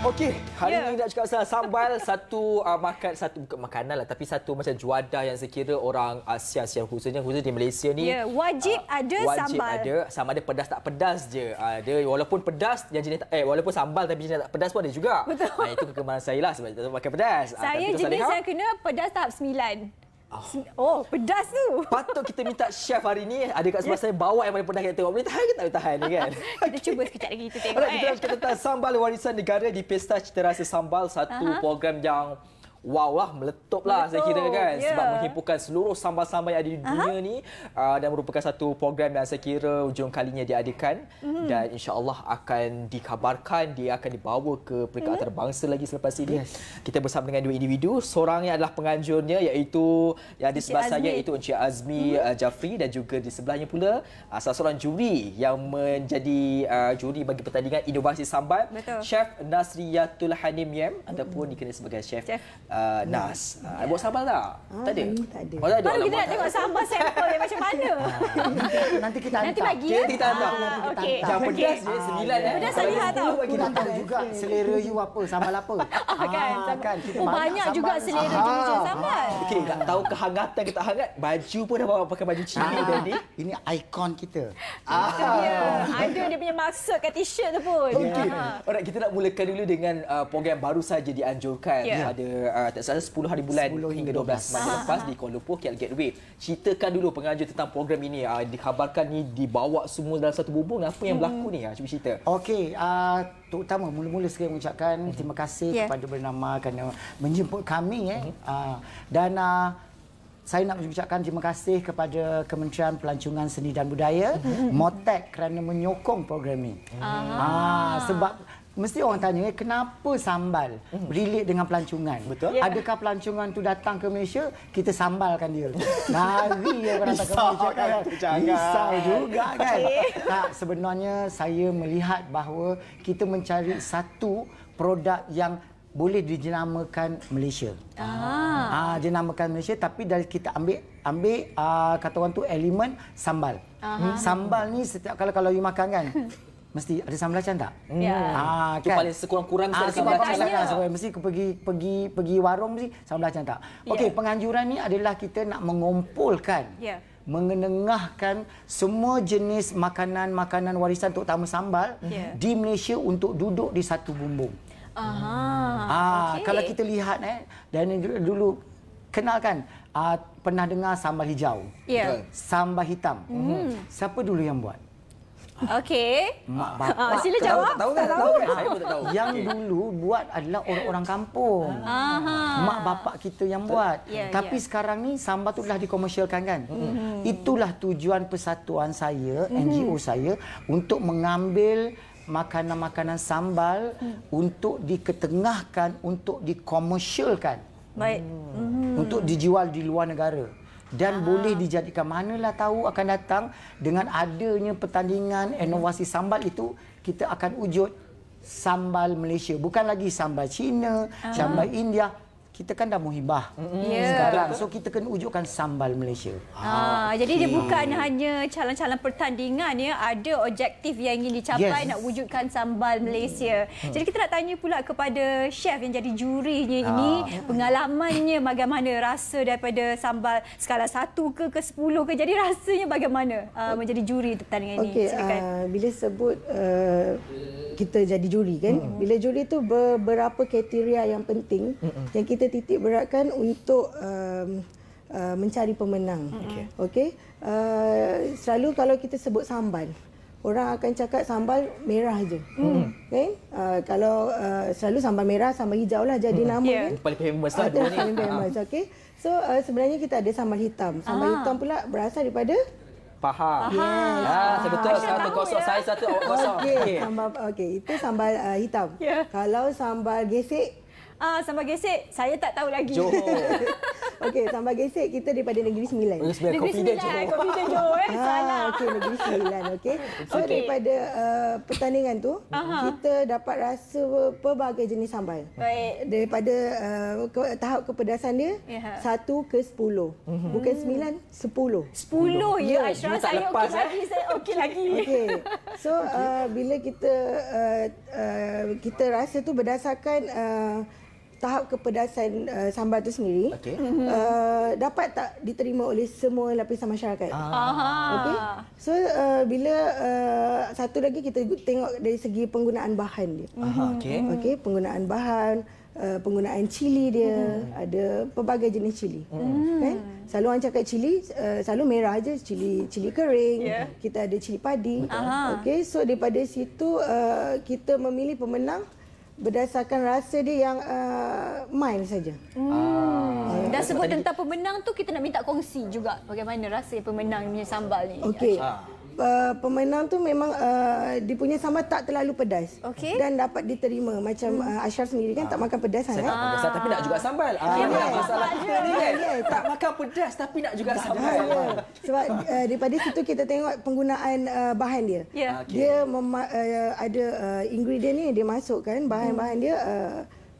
Okey, hari ini nak cakap pasal sambal, satu bukan makanan lah, tapi satu macam juadah yang sekira orang Asia khususnya di Malaysia ni wajib ada wajib sambal. ada, sama ada pedas tak pedas je. Dia walaupun pedas yang jenis walaupun sambal tapi jenis tak pedas pun ada juga. Betul. Itu kegemaran saya lah sebab saya makan pedas. Saya jenis yang kena pedas tahap 9. Oh, pedas tu. Patut kita minta chef hari ni ada kat sebelah saya bawa yang paling pedas kita tengok. Boleh tahan ke tak boleh tahan ni kan? Kita cuba sekejap lagi kita tengok. Alright, kita nak cakap tentang Sambal Warisan Negara di Pesta Cita Rasa Sambal, satu program yang wow lah, meletup lah saya kira kan, sebab menghimpunkan seluruh sambal-sambal yang ada di dunia ni, dan merupakan satu program yang saya kira hujung kalinya diadakan, dan insya-Allah akan dikabarkan dia akan dibawa ke peringkat antarabangsa lagi selepas ini. Kita bersama dengan dua individu, seorangnya adalah penganjurnya iaitu yang di sebelah saya iaitu Encik Azmi Jafri, dan juga di sebelahnya pula salah seorang juri yang menjadi juri bagi pertandingan inovasi sambal, Chef Nasriyatul Hanim Yem ataupun dikenal sebagai Chef Nas. Buat sambal tak? Tak ada? Tak ada. Oh, tak ada. Baru kita nak tengok sambal sampel dia macam mana. Nanti kita hantar. Nanti bagi ya. Kita hantar. Okey. Jangan pedas je, 9 Pedas saya lihat tau. Kita tahu juga selera you apa, sambal apa. Kan. Kita Banyak juga selera jujur sambal. Okey, tak tahu kehangatan ke tak hangat, baju pun dah bawa pakai baju cili tadi. Ini ikon kita. Ada dia punya maksud kat t-shirt tu pun. Okey. Alright, kita nak mulakan dulu dengan program baru saja dianjurkan pada tak salah 10 hari bulan hingga 12 malam lepas di Kuala Lumpur KL Gateway. Ceritakan dulu penganjur tentang program ini. Dikabarkan ni dibawa semua dalam satu bumbung. Apa yang berlaku ni? Cuba cerita. Okey, terutama mula-mula sekali mengucapkan terima kasih kepada Bernama kerana menjemput kami dan saya nak mengucapkan terima kasih kepada Kementerian Pelancongan Seni dan Budaya, MOTEC, kerana menyokong program ini. Sebab mesti orang tanya, kenapa sambal relate dengan pelancongan? Betul. Adakah pelancongan tu datang ke Malaysia, kita sambalkan dia? Lari orang datang ke Malaysia kan? Risau juga kan? Tak, sebenarnya saya melihat bahawa kita mencari satu produk yang boleh dinamakan Malaysia. Dinamakan Malaysia, tapi dari kita ambil kata orang tu elemen sambal. Sambal ni setiap kalau you makan kan, mesti ada sambal belacan tak? Itu kan? paling sekurang-kurang ada sambal belacan lah. Mesti pergi warung mesti sambal belacan tak? Okey, penganjuran ni adalah kita nak mengumpulkan, mengenengahkan semua jenis makanan-makanan warisan terutama sambal di Malaysia untuk duduk di satu bumbung. Kalau kita lihat dan dulu kenalkan pernah dengar sambal hijau, sambal hitam. Siapa dulu yang buat? Okey. Mak bapak. Sila jawab. Tahu kan? Saya pun tak tahu. Yang dulu buat adalah orang-orang kampung. Mak bapak kita yang buat. Tapi sekarang ni sambal tu dah dikomersialkan kan? Itulah tujuan persatuan saya, NGO saya, untuk mengambil makanan-makanan sambal untuk diketengahkan, untuk dikomersialkan. Baik. Untuk dijual di luar negara. Dan boleh dijadikan, manalah tahu akan datang dengan adanya pertandingan inovasi sambal itu, kita akan wujud sambal Malaysia. Bukan lagi sambal Cina, sambal India. Kita kan dah muhibah sekarang. So kita kena wujudkan sambal Malaysia. Jadi dia bukan hanya calon-calon pertandingan ya, ada objektif yang ingin dicapai, nak wujudkan sambal Malaysia. Jadi kita nak tanya pula kepada chef yang jadi jurinya ini, pengalamannya bagaimana, rasa daripada sambal skala 1 ke 10 ke, jadi rasanya bagaimana menjadi juri untuk pertandingan ini? Silakan. Bila sebut kita jadi juri kan, bila juri tu beberapa kriteria yang penting yang kita titik beratkan untuk mencari pemenang. Okey. Selalu kalau kita sebut sambal, orang akan cakap sambal merah je. Okay? Kalau selalu sambal merah, sambal hijau lah jadi nama kan. Paling famous lah dua ni. Paling famous. Okey. So sebenarnya kita ada sambal hitam. Sambal hitam pula berasal daripada Faham. Saya betul. 1-0. Saya 1, awak 0. Okey, itu sambal hitam. Kalau sambal gesek, sambal gesek saya tak tahu lagi. Okey, sambal gesek kita daripada Negeri Sembilan. Negeri Sembilan, Confident Johor salah. Okey, Negeri Sembilan, okey. So daripada pertandingan tu, kita dapat rasa pelbagai jenis sambal. Baik. Daripada tahap kepedasan dia 1 ke 10. Bukan 9, 10. 10 ya, Aisyah, tak saya lepas, okey lagi, saya okey lagi. Okey. So bila kita rasa tu berdasarkan tahap kepedasan sambal tu sendiri, dapat tak diterima oleh semua lapisan masyarakat. Okay? So bila satu lagi kita tengok dari segi penggunaan bahan dia. Okay, penggunaan bahan, penggunaan cili dia, ada pelbagai jenis cili. Kan? Selalu orang cakap cili, selalu merah aja, cili kering, kita ada cili padi. Okay, so daripada situ kita memilih pemenang berdasarkan rasa dia yang mild saja. Dan sebut tentang pemenang tu, kita nak minta kongsi juga bagaimana rasa pemenang punya sambal ni. Okey. Pemenang tu memang dia punya sambal tak terlalu pedas dan dapat diterima. Macam Ashraf sendiri kan tak makan pedas sangat. Saya tak makan pedas tapi nak juga sambal. Masalah kita ni kan. Tak makan pedas tapi nak juga sambal. Sebab daripada situ kita tengok penggunaan bahan dia. Dia ada ingredient ni dia masukkan bahan-bahan dia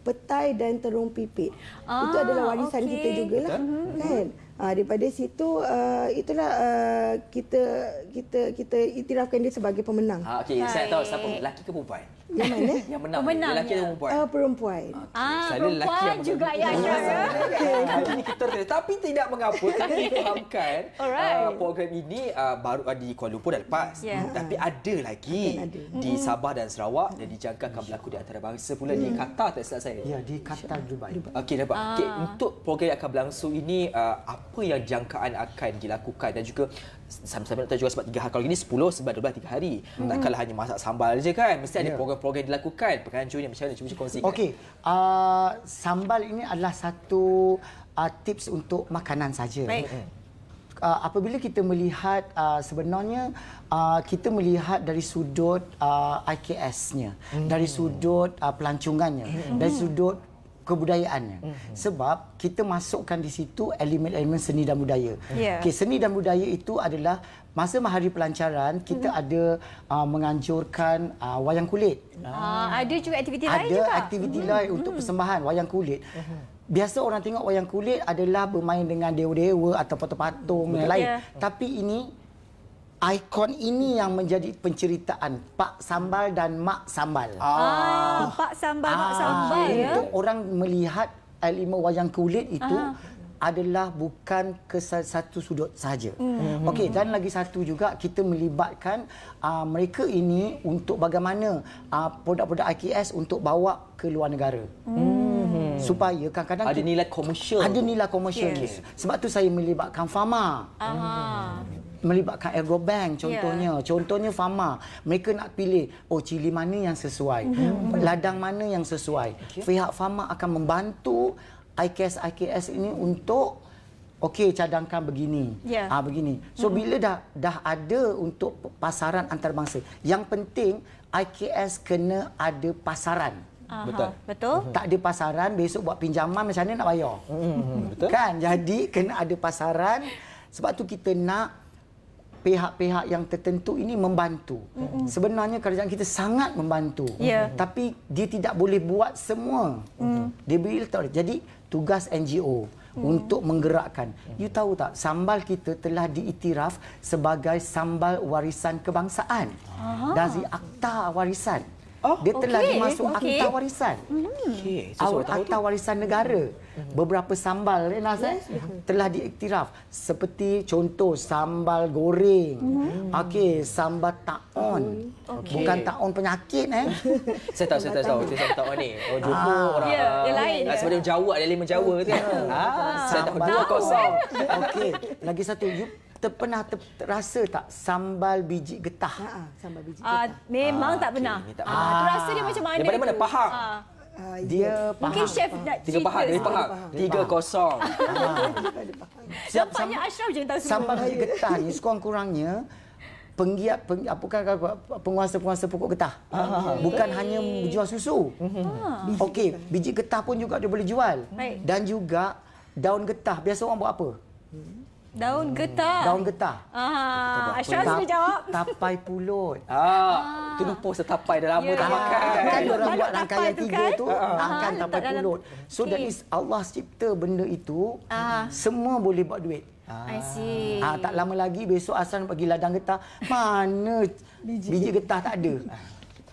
petai dan terung pipit. Itu adalah warisan kita jugalah, kan? Daripada situ itulah kita iktirafkan dia sebagai pemenang. Okey, saya tahu siapa, lelaki ke perempuan? Yang mana? Yang menang. Lelaki ke perempuan? Perempuan. Perempuan juga ya. Ini kita tapi tidak mengapa kami fahamkan program ini baru di Kuala Lumpur dah lepas. Tapi ada lagi di Sabah dan Sarawak dan dijangka akan berlaku di antarabangsa pula di Qatar, tak silap saya. Ya, di Qatar, Dubai. Okey, dapat. Okey, untuk program yang akan berlangsung ini apa yang jangkaan akan dilakukan dan juga sambil nak tahu juga sebab 3 hari kalau gini 10, 11, 12 3 hari. Takkanlah hanya masak sambal je kan. Mesti ada program-program dilakukan. Penganjurnya macam mana? Cuba kongsikan. Okey. Sambal ini adalah satu tips untuk makanan saja. Apabila kita melihat sebenarnya kita melihat dari sudut IKS-nya, dari sudut pelancongannya, dari sudut kebudayaannya. Sebab kita masukkan di situ elemen-elemen seni dan budaya. Okay, seni dan budaya itu adalah masa hari pelancaran kita ada menganjurkan wayang kulit. Ada juga aktiviti lain juga. Ada aktiviti lain untuk persembahan wayang kulit. Biasa orang tengok wayang kulit adalah bermain dengan dewa-dewa atau patung-patung yang lain. Tapi ini ikon ini yang menjadi penceritaan Pak Sambal dan Mak Sambal. Pak Sambal, Mak Sambal ya. Untuk orang melihat elemen wayang kulit itu adalah bukan ke satu sudut sahaja. Okey, dan lagi satu juga kita melibatkan mereka ini untuk bagaimana produk-produk IKS untuk bawa ke luar negara. Supaya kadang-kadang ada nilai komersial. Ada nilai komersial. Sebab tu saya melibatkan Fama. Melibatkan Agrobank contohnya. Contohnya Fama. Mereka nak pilih cili mana yang sesuai. Ladang mana yang sesuai. Pihak Fama akan membantu IKS ini untuk cadangkan begini. Begini. So bila dah ada untuk pasaran antarabangsa. Yang penting IKS kena ada pasaran. Betul. Tak ada pasaran, besok buat pinjaman macam mana nak bayar? Betul. Kan? Jadi kena ada pasaran. Sebab tu kita nak pihak-pihak yang tertentu ini membantu. Sebenarnya kerajaan kita sangat membantu. Tapi dia tidak boleh buat semua. Dia jadi tugas NGO untuk menggerakkan. You tahu tak, sambal kita telah diiktiraf sebagai sambal warisan kebangsaan dari Akta Warisan. Dia telah dimasuk Akta Warisan. Akta Warisan Negara. Beberapa sambal telah diiktiraf seperti contoh sambal goreng. Sambal taon. Bukan taon penyakit Saya tahu sambal taon ni. Jumpa orang. Yang lain. Sebenarnya Jawa ada elemen Jawa tu kan. Saya tahu 2-0. Lagi satu, pernah terasa tak sambal biji getah? Sambal biji getah. Memang tak pernah. Terasa dia macam mana? Daripada mana? Pahang. Dia mungkin chef nak cerita. Pahang, dari Pahang. 3-0. Nampaknya Ashraf je tahu semua. Sambal biji getah ni sekurang-kurangnya penggiat penguasa-penguasa pokok getah. Bukan hanya jual susu. Okey, biji getah pun juga dia boleh jual. Dan juga daun getah. Biasa orang buat apa? Daun getah. Daun getah. Ashraf sudah jawab. Tapai pulut. Tu lupa setapai dah lama tak makan. Kan orang buat rangkaian 3 tu, tapai pulut. So that is Allah cipta benda itu, semua boleh buat duit. I see. Tak lama lagi besok asal pergi ladang getah, mana biji getah tak ada.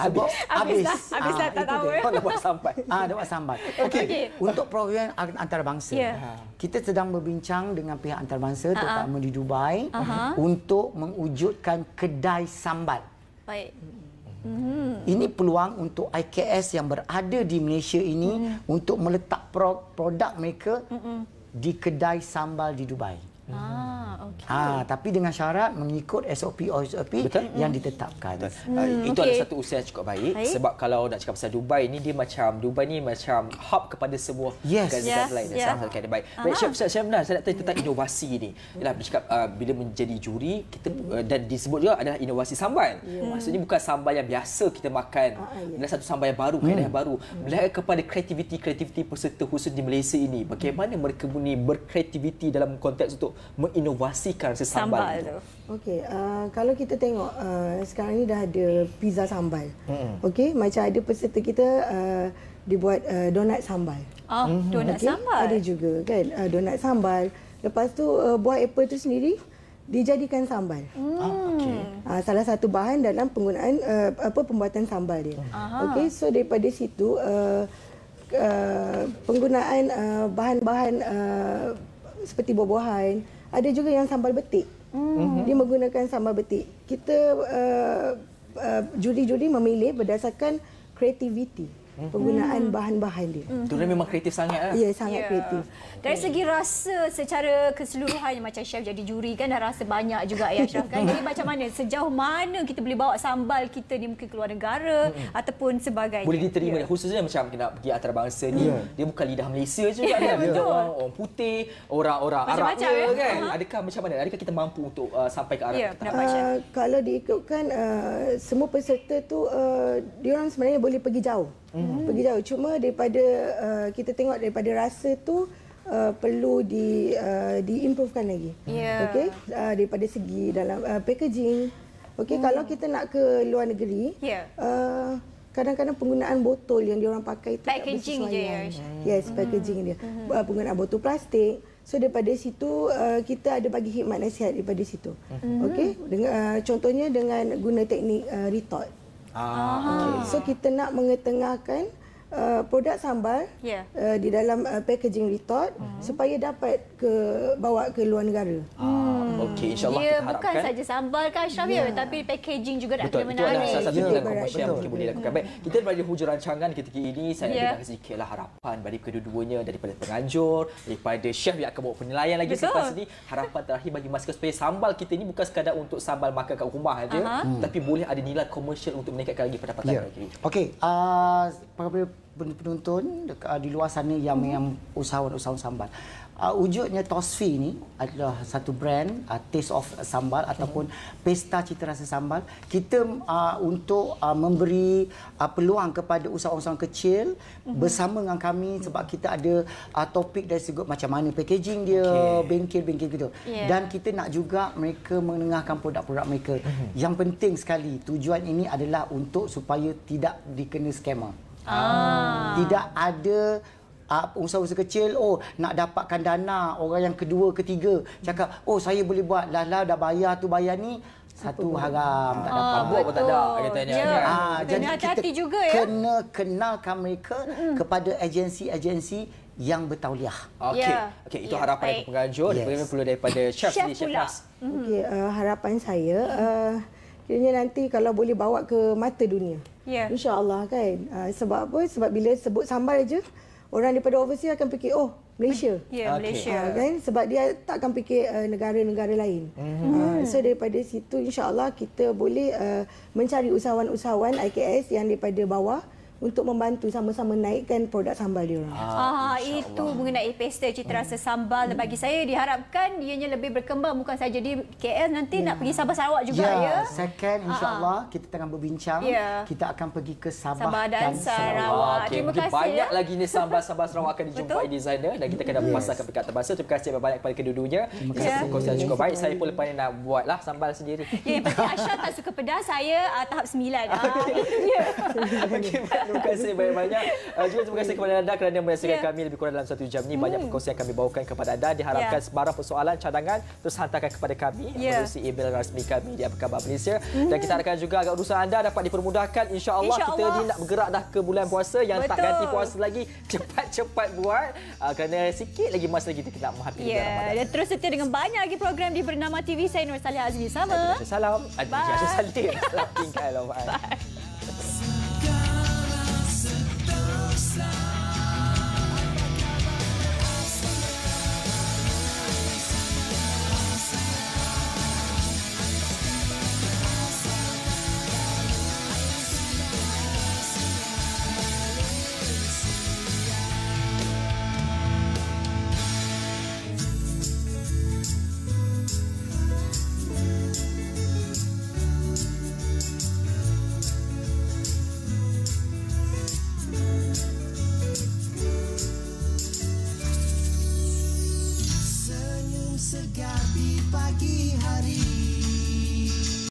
Habis dah tak tahu. Dah buat sampai. Dah buat sampai. Okey. Untuk program antarabangsa. Kita sedang berbincang dengan pihak antarabangsa terutama di Dubai untuk mewujudkan kedai sambal. Baik. Ini peluang untuk IKS yang berada di Malaysia ini untuk meletak produk mereka di kedai sambal di Dubai. Okey. Tapi dengan syarat mengikut SOP yang ditetapkan. Itu adalah satu usaha yang cukup baik. Sebab kalau nak cakap pasal Dubai ni, Dubai ni macam hub kepada semua negara lain. Baik, Chef, saya nak tanya tentang inovasi ni. Yalah, bercakap bila menjadi juri kita dan disebut juga adalah inovasi sambal. Maksudnya bukan sambal yang biasa kita makan. Adalah satu sambal yang baru, kaedah yang baru. Melihat kepada kreativiti peserta khusus di Malaysia ini, bagaimana mereka ni berkreativiti dalam konteks untuk menginovasikan sambal itu. Okey, kalau kita tengok sekarang ni dah ada pizza sambal. Okey, macam ada peserta kita dibuat donat sambal. Donat sambal. Ada juga kan donat sambal. Lepas tu buah apple tu sendiri dijadikan sambal. Salah satu bahan dalam penggunaan pembuatan sambal dia. Okey, so daripada situ penggunaan bahan-bahan seperti buah-buahan, ada juga yang sambal betik. Dia menggunakan sambal betik. Kita juri-juri memilih berdasarkan kreativiti penggunaan bahan-bahan dia. Itu memang kreatif sangat. Ya, sangat kreatif. Dari segi rasa secara keseluruhan, macam chef jadi juri kan dah rasa banyak juga ya Ashraf kan. Jadi macam mana, sejauh mana kita boleh bawa sambal kita ni mungkin keluar negara ataupun sebagainya. Boleh diterima khususnya macam kita nak pergi antarabangsa ni, dia bukan lidah Malaysia juga kan. Ada orang putih, orang Arab kan. Adakah macam mana? Adakah kita mampu untuk sampai ke Arab? Kalau diikutkan semua peserta tu diorang sebenarnya boleh pergi jauh. Pergi jauh. Cuma daripada kita tengok daripada rasa tu perlu diimprovekan lagi. Okey, daripada segi dalam packaging. Okey, kalau kita nak ke luar negeri, kadang-kadang penggunaan botol yang diorang pakai tu packaging je. Yes, packaging dia. Penggunaan botol plastik. So daripada situ kita ada bagi khidmat nasihat daripada situ. Okey, contohnya dengan guna teknik retort. So kita nak mengetengahkan produk sambal di dalam packaging retort supaya dapat bawa ke luar negara. Okey, insya-Allah kita harapkan. Bukan saja sambal kan Ashraf tapi packaging juga nak kena menarik. Betul, itu adalah salah satu bidang komersial yang mungkin boleh lakukan. Baik, kita berada di hujung rancangan ketika ini. Saya nak dengar sedikitlah harapan dari kedua-duanya, daripada penganjur, daripada chef yang akan bawa penilaian lagi selepas ini. Harapan terakhir bagi masyarakat supaya sambal kita ini bukan sekadar untuk sambal makan kat rumah saja, tapi boleh ada nilai komersial untuk meningkatkan lagi pendapatan lagi. Okey, para penonton di luar sana yang usahawan sambal. Wujudnya Tosfi ni adalah satu brand Taste of Sambal ataupun Pesta Cita Rasa Sambal. Kita untuk memberi peluang kepada usahawan-usahawan kecil bersama dengan kami sebab kita ada topik dari segi macam mana packaging dia, bengkel-bengkel gitu. Dan kita nak juga mereka menengahkan produk-produk mereka. Yang penting sekali, tujuan ini adalah untuk supaya tidak dikena scammer. Tidak ada usaha-usaha kecil nak dapatkan dana, orang yang kedua ketiga cakap saya boleh buat dah bayar ni satu haram tak dapat buat pun tak ada katanya. Jadi hati-hati kita juga kena kenalkan mereka kepada agensi-agensi yang bertauliah. Okey, itu harapan penganjur. Bagaimana pula daripada chef Nas? Okey, harapan saya kiranya nanti kalau boleh bawa ke mata dunia. InsyaAllah kan. Sebab apa? Sebab bila sebut sambal je, orang daripada overseas akan fikir, Malaysia. Malaysia. Kan? Sebab dia tak akan fikir negara-negara lain. So daripada situ insya-Allah kita boleh mencari usahawan-usahawan IKS yang daripada bawah untuk membantu sama-sama naikkan produk sambal dia orang. Itu mengenai Pesta Cita Rasa Sambal. Bagi saya diharapkan ianya lebih berkembang bukan saja di KL, nanti nak pergi Sabah Sarawak juga Second insya-Allah kita tengah berbincang kita akan pergi ke Sabah dan Sarawak. Terima kasih. Banyak lagi ni Sabah Sarawak akan dijumpai di sana dan kita akan memasarkan perkat terbahasa. Terima kasih banyak kepada kedua-duanya. Perkongsian cukup baik. Saya pun lepas ni nak buatlah sambal sendiri. Yang penting Ashraf tak suka pedas, saya tahap 9. Itu dia. Terima kasih banyak-banyak. Juga terima kasih kepada anda kerana menyaksikan kami lebih kurang dalam 1 jam ni. Banyak perkongsian kami bawakan kepada anda. Diharapkan sebarang persoalan, cadangan terus hantarkan kepada kami melalui email rasmi kami di Apa Khabar Malaysia. Dan kita harapkan juga agar urusan anda dapat dipermudahkan. InsyaAllah kita ni nak bergerak dah ke bulan puasa. Yang tak ganti puasa lagi, cepat-cepat buat. Kerana sikit lagi masa lagi kita nak menghadapi Ramadan. Dan terus setia dengan banyak lagi program di Bernama TV. Saya Nur Salih Azmi. Sama. Salam. Salam tinggal. Bye.